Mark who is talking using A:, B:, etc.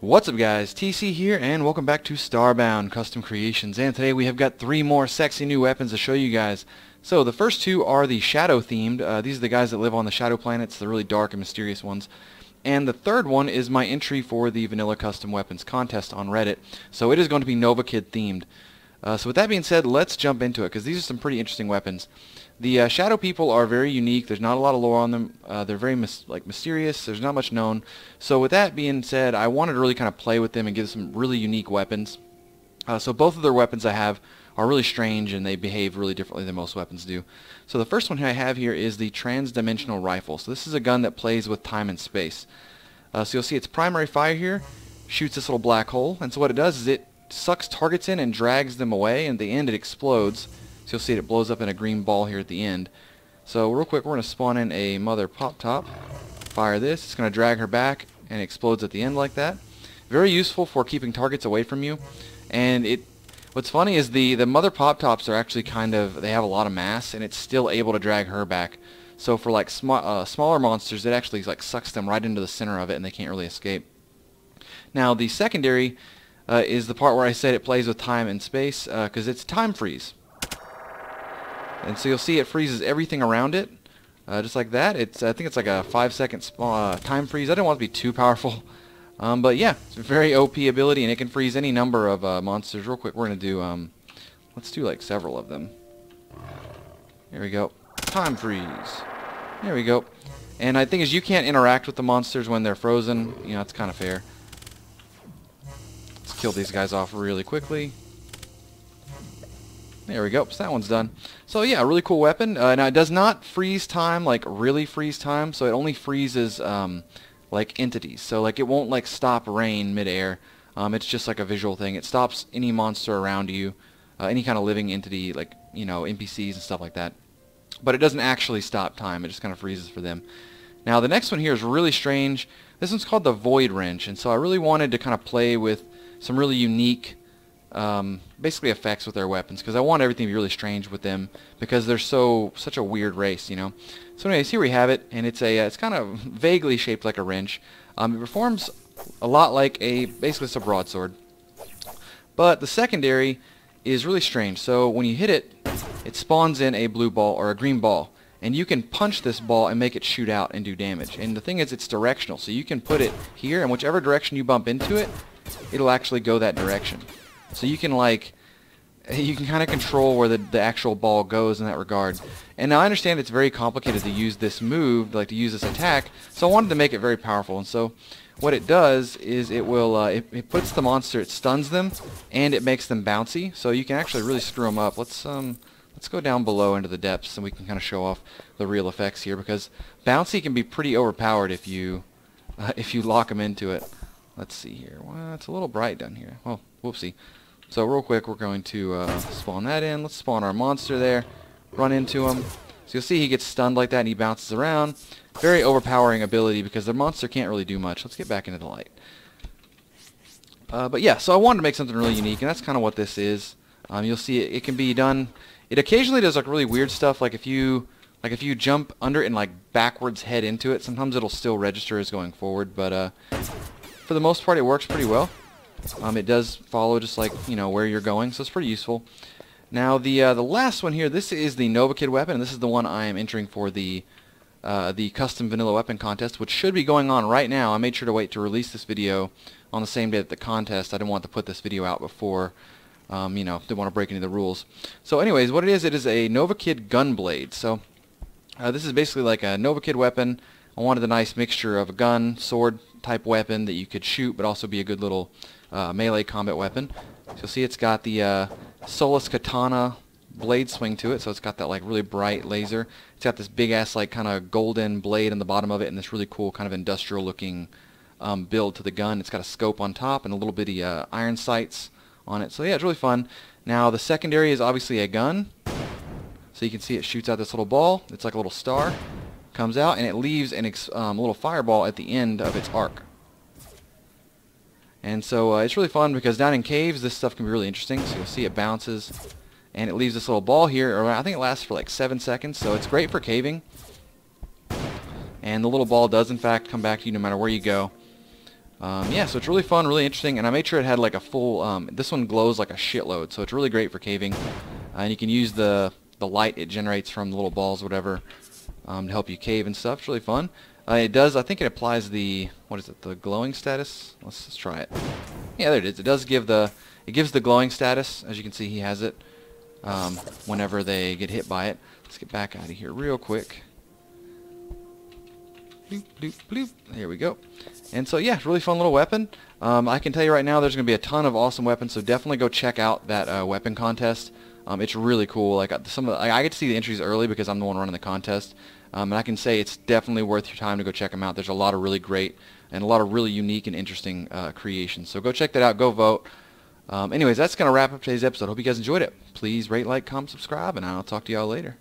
A: What's up guys, TC here and welcome back to Starbound Custom Creations, and today we have got 3 more sexy new weapons to show you guys. So the first 2 are the shadow themed. These are the guys that live on the shadow planets, the really dark and mysterious ones. And the third one is my entry for the Vanilla Custom Weapons contest on Reddit. So it is going to be Nova Kid themed. So with that being said, let's jump into it because these are some pretty interesting weapons. The shadow people are very unique. There's not a lot of lore on them. They're very mysterious. There's not much known. So with that being said, I wanted to really kind of play with them and give some really unique weapons. So both of their weapons I have are really strange and they behave really differently than most weapons do. So the first one I have here is the Transdimensional Rifle. So this is a gun that plays with time and space. So you'll see its primary fire here shoots this little black hole, and so what it does is it sucks targets in and drags them away, and at the end it explodes. So you'll see it blows up in a green ball here at the end. So real quick, we're going to spawn in a mother pop-top, fire this, it's going to drag her back, and it explodes at the end like that. Very useful for keeping targets away from you. And what's funny is the mother pop-tops are actually they have a lot of mass, and it's still able to drag her back. So for like smaller monsters, it actually like sucks them right into the center of it, and they can't really escape. Now the secondary is the part where I said it plays with time and space, because it's time freeze. And so you'll see it freezes everything around it, just like that. I think it's like a 5-second time freeze. I don't want it to be too powerful, but yeah, it's a very OP ability, and it can freeze any number of monsters. Real quick, we're gonna do let's do like several of them. Here we go, time freeze. There we go. And I think as you can't interact with the monsters when they're frozen, you know, it's kind of fair. Let's kill these guys off really quickly. There we go, so that one's done. So yeah, a really cool weapon. Now it does not freeze time, like really freeze time, so it only freezes like entities. So like it won't like stop rain midair. It's just like a visual thing. It stops any monster around you, any kind of living entity, like, you know, NPCs and stuff like that. But it doesn't actually stop time, it just kind of freezes for them. Now the next one here is really strange. This one's called the Void Wrench, and so I really wanted to kind of play with some really unique basically effects with their weapons, because I want everything to be really strange with them because they're such a weird race, you know. So anyways, here we have it, and it's kind of vaguely shaped like a wrench. It performs a lot like basically it's a broadsword, but the secondary is really strange. So when you hit it, it spawns in a blue ball or a green ball, and you can punch this ball and make it shoot out and do damage. And the thing is, it's directional, so you can put it here, and whichever direction you bump into it, it'll actually go that direction. So you can kind of control where the actual ball goes in that regard. And now I understand it's very complicated to use this move, like to use this attack, so I wanted to make it very powerful. And so what it does is it will it puts the monster, it stuns them, and it makes them bouncy. So you can actually really screw them up. Let's go down below into the depths, and we can kind of show off the real effects here, because bouncy can be pretty overpowered if you lock them into it. Let's see here. Well, it's a little bright down here. Oh, whoopsie. So real quick, we're going to spawn that in. Let's spawn our monster there. Run into him. So you'll see he gets stunned like that and he bounces around. Very overpowering ability because the monster can't really do much. Let's get back into the light. But yeah, so I wanted to make something really unique, and that's kind of what this is. You'll see it can be done. It occasionally does like really weird stuff, like if you jump under it and like backwards head into it, sometimes it'll still register as going forward, but for the most part it works pretty well. It does follow just like, you know, where you're going, so it's pretty useful. Now the last one here, this is the Nova Kid weapon, and this is the one I am entering for the custom vanilla weapon contest, which should be going on right now. I made sure to wait to release this video on the same day that the contest. I didn't want to put this video out before, you know, didn't want to break any of the rules. So anyways, what it is a Nova Kid Gunblade. So this is basically like a Nova Kid weapon. I wanted a nice mixture of a gun, sword type weapon that you could shoot, but also be a good little melee combat weapon. So you'll see it's got the Solus Katana blade swing to it, so it's got that like really bright laser. It's got this big ass like kind of golden blade in the bottom of it, and this really cool kind of industrial looking build to the gun. It's got a scope on top and a little bitty iron sights on it. So yeah, it's really fun. Now the secondary is obviously a gun. So you can see it shoots out this little ball. It's like a little star. Comes out, and it leaves a little fireball at the end of its arc. And so it's really fun because down in caves this stuff can be really interesting. So you'll see it bounces, and it leaves this little ball here. I think it lasts for like 7 seconds, so it's great for caving. And the little ball does in fact come back to you no matter where you go. Yeah, so it's really fun, really interesting, and I made sure it had like a full, this one glows like a shitload, so it's really great for caving. And you can use the light it generates from the little balls, whatever, to help you cave and stuff. It's really fun. It does, I think it applies the, what is it, the glowing status? Let's try it. Yeah, there it is. It does give it gives the glowing status. As you can see, he has it whenever they get hit by it. Let's get back out of here real quick. Bloop, bloop, bloop. There we go. And so yeah, really fun little weapon. I can tell you right now there's going to be a ton of awesome weapons, so definitely go check out that weapon contest. It's really cool. Like I get to see the entries early because I'm the one running the contest. And I can say it's definitely worth your time to go check them out. There's a lot of really great and a lot of really unique and interesting creations. So go check that out. Go vote. Anyways, that's going to wrap up today's episode. Hope you guys enjoyed it. Please rate, like, comment, subscribe, and I'll talk to y'all later.